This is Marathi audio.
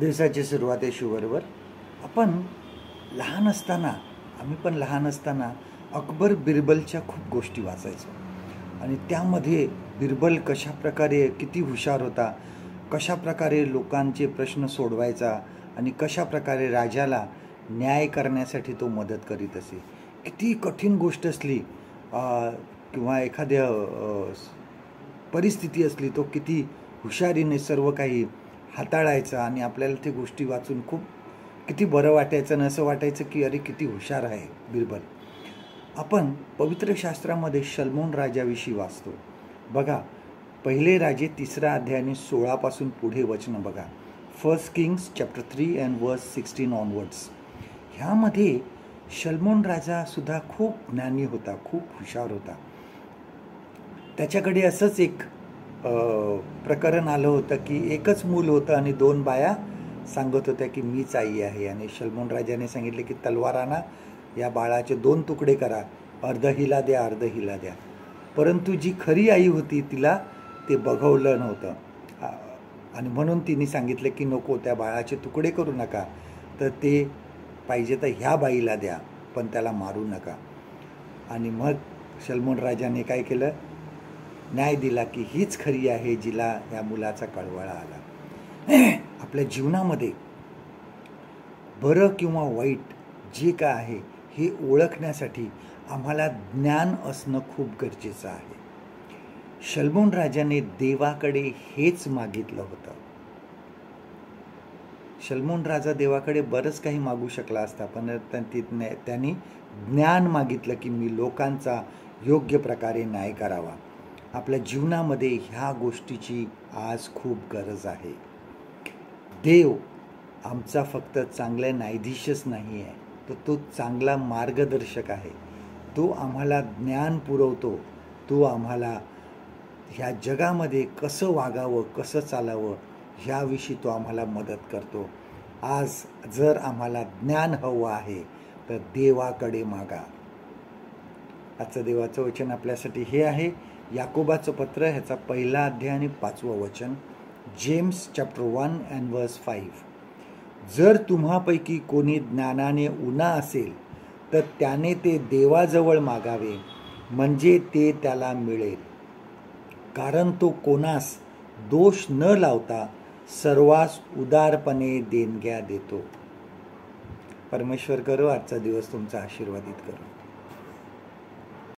दिवसाची सुरुवात आहे शुभबरोबर. आपण लहान असताना आम्ही पण लहान असताना अकबर बिरबलच्या खूप गोष्टी वाचायचो आणि त्यामध्ये बिरबल कशाप्रकारे किती हुशार होता, कशाप्रकारे लोकांचे प्रश्न सोडवायचा आणि कशाप्रकारे राजाला न्याय करण्यासाठी तो मदत करीत असे. किती कठीण गोष्ट असली किंवा एखाद्या परिस्थिती असली तो किती हुशारीने सर्व काही हाताळायचा आणि आपल्याला ते गोष्टी वाचून खूप किती बरं वाटायचं आणि असं वाटायचं की अरे किती हुशार आहे बिरबल. आपण पवित्र शास्त्रामध्ये शलमोन राजाविषयी वाचतो. बघा, पहिले राजे 3 अध्यायाने 16 पासून पुढे वचन बघा. 1 किंग्स चॅप्टर 3 अँड वर्स 16 ऑनवर्ड्स. ह्यामध्ये शलमोन राजा सुद्धा खूप ज्ञानी होता, खूप हुशार होता. त्याच्याकडे असंच एक प्रकरण आलं होतं की एकच मूल होतं आणि 2 बाया सांगत होत्या की मीच आई आहे. आणि शलमोन राजाने सांगितले की तलवारांना या बाळाचे 2 तुकडे करा, अर्ध हिला द्या, अर्ध हिला द्या. परंतु जी खरी आई होती तिला ते बघवलं नव्हतं आणि म्हणून तिने सांगितले की नको, त्या बाळाचे तुकडे करू नका, तर ते पाहिजे तर ह्या बाईला द्या, पण त्याला मारू नका. आणि मग शलमोन राजाने काय केलं, न्याय दिला की हीच खरी आहे जिला या मुलाचा कळवळा आला. आपल्या जीवनामध्ये बरं किंवा वाईट जे काय आहे हे ओळखण्यासाठी आम्हाला ज्ञान असणं खूप गरजेचं आहे. शलमोन राजाने देवाकडे हेच मागितलं होतं. शलमोन राजा देवाकडे बरंच काही मागू शकला असता, पण त्यांनी ज्ञान मागितलं की मी लोकांचा योग्य प्रकारे न्याय करावा. आपल्या जीवनामध्ये ह्या गोष्टीची आज खूप गरज आहे. देव आमचा फक्त चांगला न्यायाधीशच नाही आहे, तर तो चांगला मार्गदर्शक आहे. तो आम्हाला ज्ञान पुरवतो. तो आम्हाला ह्या जगामध्ये कसं वागावं, कसं चालावं ह्याविषयी तो आम्हाला मदत करतो. आज जर आम्हाला ज्ञान हवं आहे तर देवाकडे मागा. आजचं देवाचं वचन आपल्यासाठी हे आहे, याकोबाचं पत्र ह्याचा 1 अध्याय आणि 5वं वचन. जेम्स चॅप्टर 1 अँड वर्स 5. जर तुम्हापैकी कोणी ज्ञानाने उन्हा असेल तर त्याने ते देवाजवळ मागावे, म्हणजे ते त्याला मिळेल, कारण तो कोणास दोष न लावता सर्वांस उदारपणे देणग्या देतो. परमेश्वर करो आजचा दिवस तुमचा आशीर्वादित करो.